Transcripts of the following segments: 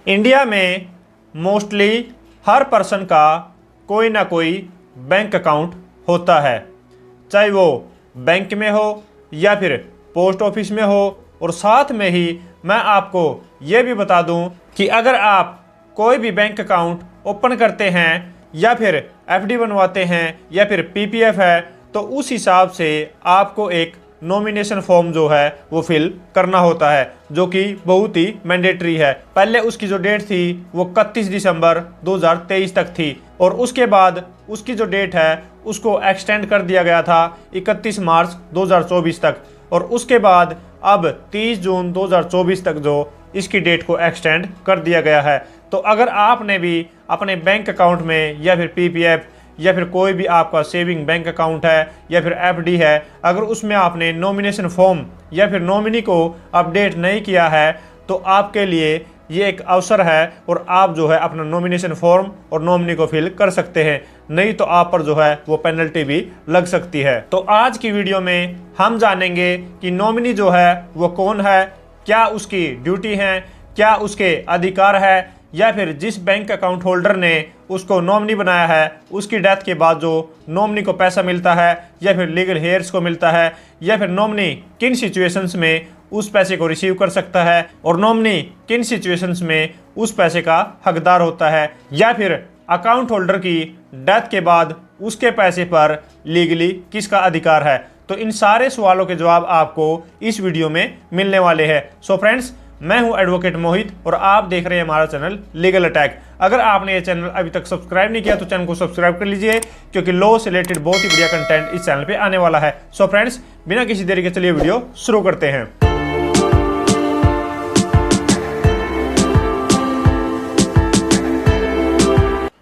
India में mostly हर person का कोई ना कोई बैंक अकाउंट होता है, चाहे वो बैंक में हो या फिर पोस्ट ऑफिस में हो। और साथ में ही मैं आपको ये भी बता दूं कि अगर आप कोई भी बैंक अकाउंट ओपन करते हैं या फिर एफडी बनवाते हैं या फिर पीपीएफ है, तो उस हिसाब से आपको एक नॉमिनेशन फॉर्म जो है वो फिल करना होता है, जो कि बहुत ही मैंडेटरी है। पहले उसकी जो डेट थी वो 31 दिसंबर 2023 तक थी और उसके बाद उसकी जो डेट है उसको एक्सटेंड कर दिया गया था 31 मार्च 2024 तक। और उसके बाद अब 30 जून 2024 तक जो इसकी डेट को एक्सटेंड कर दिया गया है। तो अगर आपने भी अपने बैंक अकाउंट में या फिर पीपीएफ या फिर कोई भी आपका सेविंग बैंक अकाउंट है या फिर एफडी है, अगर उसमें आपने नॉमिनेशन फॉर्म या फिर नॉमिनी को अपडेट नहीं किया है, तो आपके लिए ये एक अवसर है और आप जो है अपना नॉमिनेशन फॉर्म और नॉमिनी को फिल कर सकते हैं, नहीं तो आप पर जो है वो पेनल्टी भी लग सकती है। तो आज की वीडियो में हम जानेंगे कि नॉमिनी जो है वो कौन है, क्या उसकी ड्यूटी है, क्या उसके अधिकार है, या फिर जिस बैंक अकाउंट होल्डर ने उसको नॉमिनी बनाया है उसकी डेथ के बाद जो नॉमिनी को पैसा मिलता है या फिर लीगल हेयर्स को मिलता है, या फिर नॉमिनी किन सिचुएशंस में उस पैसे को रिसीव कर सकता है और नॉमिनी किन सिचुएशंस में उस पैसे का हकदार होता है, या फिर अकाउंट होल्डर की डेथ के बाद उसके पैसे पर लीगली किसका अधिकार है। तो इन सारे सवालों के जवाब आपको इस वीडियो में मिलने वाले हैं। सो फ्रेंड्स, मैं हूं एडवोकेट मोहित और आप देख रहे हैं हमारा चैनल लीगल अटैक। अगर आपने ये चैनल अभी तक सब्सक्राइब नहीं किया तो चैनल को सब्सक्राइब कर लीजिए, क्योंकि लॉ से रिलेटेड बहुत ही बढ़िया कंटेंट इस चैनल पे आने वाला है। सो फ्रेंड्स, बिना किसी देरी के चलिए वीडियो शुरू करते हैं।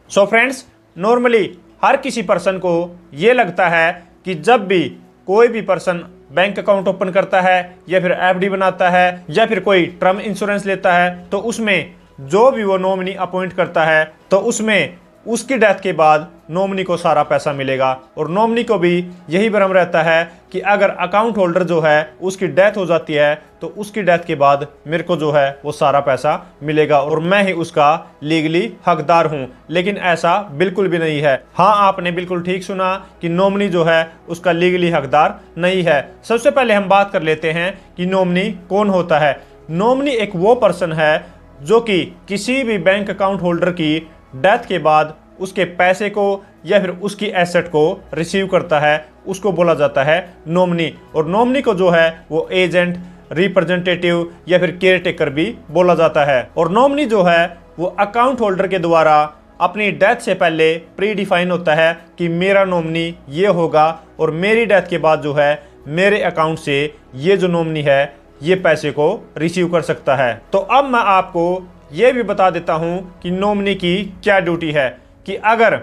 सो फ्रेंड्स, नॉर्मली हर किसी पर्सन को ये लगता है कि जब भी कोई भी पर्सन बैंक अकाउंट ओपन करता है या फिर एफडी बनाता है या फिर कोई टर्म इंश्योरेंस लेता है, तो उसमें जो भी वो नॉमिनी अपॉइंट करता है तो उसमें उसकी डेथ के बाद नॉमिनी को सारा पैसा मिलेगा। और नॉमिनी को भी यही भ्रम रहता है कि अगर अकाउंट होल्डर जो है उसकी डेथ हो जाती है तो उसकी डेथ के बाद मेरे को जो है वो सारा पैसा मिलेगा और मैं ही उसका लीगली हकदार हूं। लेकिन ऐसा बिल्कुल भी नहीं है। हाँ, आपने बिल्कुल ठीक सुना कि नॉमिनी जो है उसका लीगली हकदार नहीं है। सबसे पहले हम बात कर लेते हैं कि नॉमिनी कौन होता है। नॉमिनी एक वो पर्सन है जो कि किसी भी बैंक अकाउंट होल्डर की डेथ के बाद उसके पैसे को या फिर उसकी एसेट को रिसीव करता है, उसको बोला जाता है नॉमिनी। और नॉमिनी को जो है वो एजेंट, रिप्रेजेंटेटिव या फिर केयर टेकर भी बोला जाता है। और नॉमिनी जो है वो अकाउंट होल्डर के द्वारा अपनी डेथ से पहले प्री डिफाइन होता है कि मेरा नॉमिनी ये होगा और मेरी डेथ के बाद जो है मेरे अकाउंट से ये जो नॉमिनी है ये पैसे को रिसीव कर सकता है। तो अब मैं आपको ये भी बता देता हूं कि नॉमिनी की क्या ड्यूटी है, कि अगर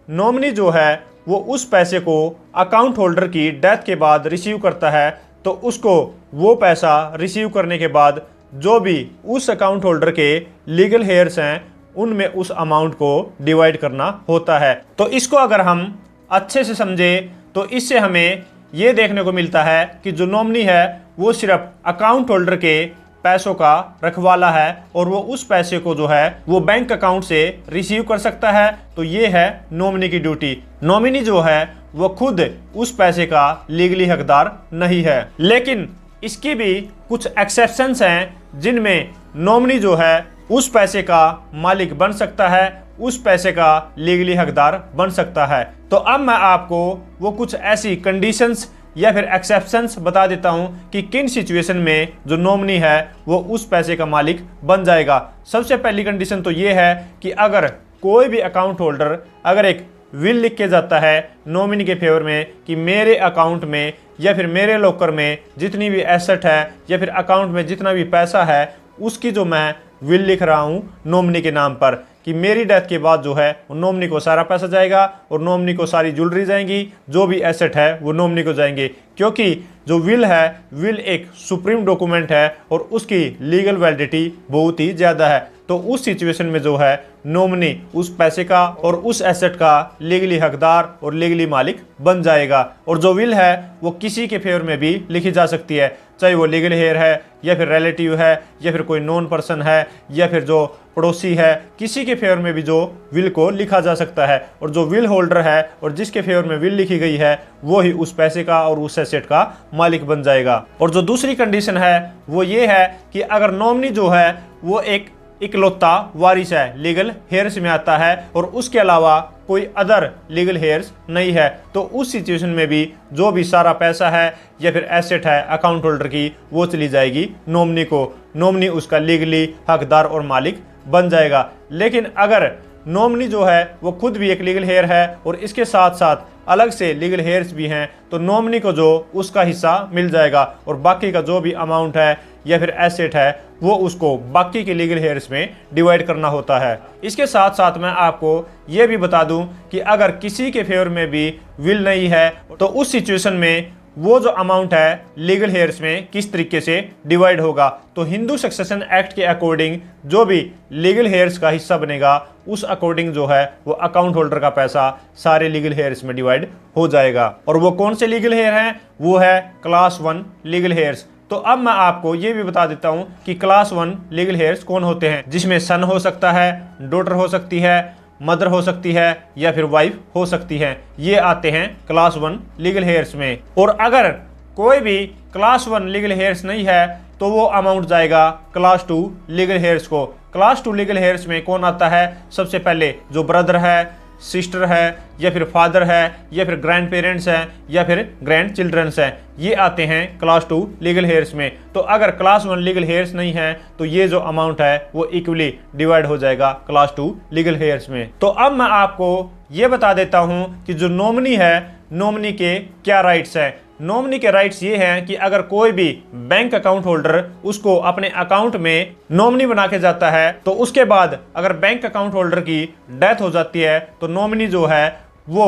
नॉमिनी जो है वो उस पैसे को अकाउंट होल्डर की डेथ के बाद रिसीव करता है तो उसको वो पैसा रिसीव करने के बाद जो भी उस अकाउंट होल्डर के लीगल हेयर्स हैं उनमें उस अमाउंट को डिवाइड करना होता है। तो इसको अगर हम अच्छे से समझे तो इससे हमें ये देखने को मिलता है कि जो नॉमिनी है वो सिर्फ अकाउंट होल्डर के पैसों का रखवाला है और वो उस पैसे को जो है वो बैंक अकाउंट से रिसीव कर सकता है। तो ये है नॉमिनी की ड्यूटी। नॉमिनी जो है वो खुद उस पैसे का लीगली हकदार नहीं है। लेकिन इसकी भी कुछ एक्सेप्शंस हैं जिनमें नॉमिनी जो है उस पैसे का मालिक बन सकता है, उस पैसे का लीगली हकदार बन सकता है। तो अब मैं आपको वो कुछ ऐसी कंडीशंस या फिर एक्सेप्शंस बता देता हूं कि किन सिचुएशन में जो नॉमिनी है वो उस पैसे का मालिक बन जाएगा। सबसे पहली कंडीशन तो ये है कि अगर कोई भी अकाउंट होल्डर अगर एक विल लिख के जाता है नॉमिनी के फेवर में कि मेरे अकाउंट में या फिर मेरे लॉकर में जितनी भी एसेट है या फिर अकाउंट में जितना भी पैसा है उसकी जो मैं विल लिख रहा हूँ नॉमिनी के नाम पर, कि मेरी डेथ के बाद जो है वो नॉमिनी को सारा पैसा जाएगा और नॉमिनी को सारी ज्वेलरी जाएंगी, जो भी एसेट है वो नॉमिनी को जाएंगे। क्योंकि जो विल है, विल एक सुप्रीम डॉक्यूमेंट है और उसकी लीगल वैलिडिटी बहुत ही ज़्यादा है। तो उस सिचुएशन में जो है नॉमिनी उस पैसे का और उस एसेट का लीगली हकदार और लीगली मालिक बन जाएगा। और जो विल है वो किसी के फेवर में भी लिखी जा सकती है, चाहे वो लीगल हेयर है या फिर रिलेटिव है या फिर कोई नॉन पर्सन है या फिर जो पड़ोसी है, किसी के फेवर में भी जो विल को लिखा जा सकता है। और जो विल होल्डर है और जिसके फेवर में विल लिखी गई है वो ही उस पैसे का और उस एसेट का मालिक बन जाएगा। और जो दूसरी कंडीशन है वो ये है कि अगर नॉमिनी जो है वो एक इकलौता वारिस है, लीगल हेयर्स में आता है और उसके अलावा कोई अदर लीगल हेयर्स नहीं है, तो उस सिचुएशन में भी जो भी सारा पैसा है या फिर एसेट है अकाउंट होल्डर की वो चली जाएगी नॉमिनी को। नॉमिनी उसका लीगली हकदार और मालिक बन जाएगा। लेकिन अगर नॉमिनी जो है वो खुद भी एक लीगल हेयर है और इसके साथ साथ अलग से लीगल हेयर्स भी हैं, तो नॉमिनी को जो उसका हिस्सा मिल जाएगा और बाकी का जो भी अमाउंट है या फिर एसेट है वो उसको बाकी के लीगल हेयर्स में डिवाइड करना होता है। इसके साथ साथ मैं आपको ये भी बता दूं कि अगर किसी के फेवर में भी विल नहीं है तो उस सिचुएशन में वो जो अमाउंट है लीगल हेयर्स में किस तरीके से डिवाइड होगा। तो हिंदू सक्सेशन एक्ट के अकॉर्डिंग जो भी लीगल हेयर्स का हिस्सा बनेगा उस अकॉर्डिंग जो है वो अकाउंट होल्डर का पैसा सारे लीगल हेयर्स में डिवाइड हो जाएगा। और वो कौन से लीगल हेयर हैं? वो है क्लास 1 लीगल हेयर्स। तो अब मैं आपको ये भी बता देता हूं कि क्लास 1 लीगल हेयर्स कौन होते हैं, जिसमें सन हो सकता है, डॉटर हो सकती है, मदर हो सकती है या फिर वाइफ हो सकती है। ये आते हैं क्लास 1 लीगल हेयर्स में। और अगर कोई भी क्लास 1 लीगल हेयर्स नहीं है तो वो अमाउंट जाएगा क्लास 2 लीगल हेयर्स को। क्लास 2 लीगल हेयर्स में कौन आता है? सबसे पहले जो ब्रदर है, सिस्टर है या फिर फादर है या फिर ग्रैंड पेरेंट्स हैं या फिर ग्रैंड चिल्ड्रंस हैं, ये आते हैं क्लास 2 लीगल हेयर्स में। तो अगर क्लास 1 लीगल हेयर्स नहीं है तो ये जो अमाउंट है वो इक्वली डिवाइड हो जाएगा क्लास 2 लीगल हेयर्स में। तो अब मैं आपको ये बता देता हूं कि जो नॉमिनी है, नॉमिनी के क्या राइट्स हैं। नॉमिनी के राइट्स ये हैं कि अगर कोई भी बैंक अकाउंट होल्डर उसको अपने अकाउंट में नॉमिनी बना के जाता है तो उसके बाद अगर बैंक अकाउंट होल्डर की डेथ हो जाती है तो नॉमिनी जो है वो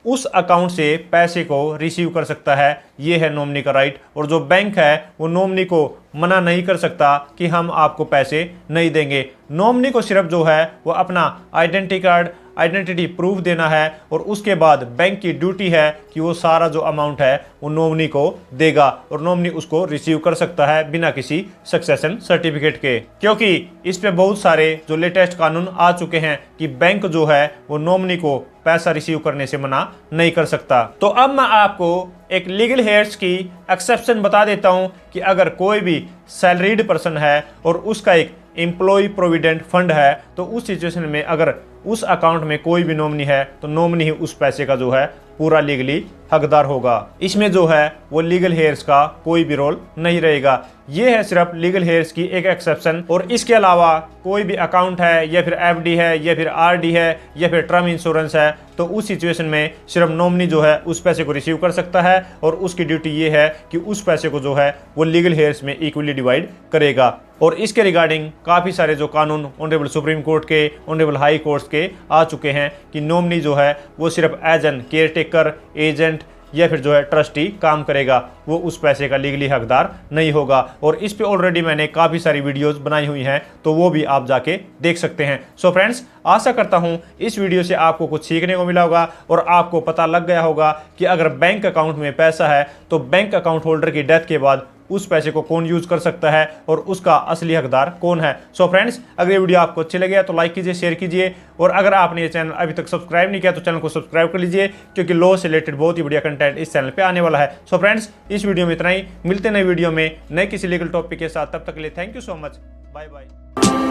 उस अकाउंट से पैसे को रिसीव कर सकता है। ये है नॉमिनी का राइट। और जो बैंक है वो नॉमिनी को मना नहीं कर सकता कि हम आपको पैसे नहीं देंगे। नॉमिनी को सिर्फ जो है वो अपना आइडेंटिटी कार्ड, आइडेंटिटी प्रूफ देना है और उसके बाद बैंक की ड्यूटी है कि वो सारा जो अमाउंट है वो नॉमिनी को देगा और नॉमिनी उसको रिसीव कर सकता है बिना किसी सक्सेशन सर्टिफिकेट के। क्योंकि इस पे बहुत सारे जो लेटेस्ट कानून आ चुके हैं कि बैंक जो है वो नॉमिनी को पैसा रिसीव करने से मना नहीं कर सकता। तो अब मैं आपको एक लीगल हेयर्स की एक्सेप्शन बता देता हूं कि अगर कोई भी सैलरीड पर्सन है और उसका एक एम्प्लॉय प्रोविडेंट फंड है तो उस सिचुएशन में अगर उस अकाउंट में कोई भी नॉमिनी है तो नॉमिनी ही उस पैसे का जो है पूरा लीगली हकदार होगा। इसमें जो है वो लीगल हेयर्स का कोई भी रोल नहीं रहेगा। ये है सिर्फ लीगल हेयर्स की एक एक्सेप्शन। और इसके अलावा कोई भी अकाउंट है या फिर एफडी है या फिर आरडी है या फिर टर्म इंश्योरेंस है तो उस सिचुएशन में सिर्फ नॉमिनी जो है उस पैसे को रिसीव कर सकता है और उसकी ड्यूटी ये है कि उस पैसे को जो है वो लीगल हेयर्स में इक्वली डिवाइड करेगा। और इसके रिगार्डिंग काफ़ी सारे जो कानून ऑनरेबल सुप्रीम कोर्ट के, ऑनरेबल हाई कोर्ट्स के आ चुके हैं कि नॉमिनी जो है वो सिर्फ एज एन केयरटेकर, एजेंट या फिर जो है ट्रस्टी काम करेगा, वो उस पैसे का लीगली हकदार नहीं होगा। और इस पे ऑलरेडी मैंने काफ़ी सारी वीडियोस बनाई हुई हैं तो वो भी आप जाके देख सकते हैं। सो फ्रेंड्स, आशा करता हूं इस वीडियो से आपको कुछ सीखने को मिला होगा और आपको पता लग गया होगा कि अगर बैंक अकाउंट में पैसा है तो बैंक अकाउंट होल्डर की डेथ के बाद उस पैसे को कौन यूज कर सकता है और उसका असली हकदार कौन है। सो फ्रेंड्स, अगर ये वीडियो आपको अच्छी लगे तो लाइक कीजिए, शेयर कीजिए और अगर आपने ये चैनल अभी तक सब्सक्राइब नहीं किया तो चैनल को सब्सक्राइब कर लीजिए क्योंकि लॉ से रिलेटेड बहुत ही बढ़िया कंटेंट इस चैनल पे आने वाला है। सो फ्रेंड्स, इस वीडियो में इतना ही। मिलते नए वीडियो में नए किसी लीगल टॉपिक के साथ। तब तक के लिए thank you so much. Bye bye.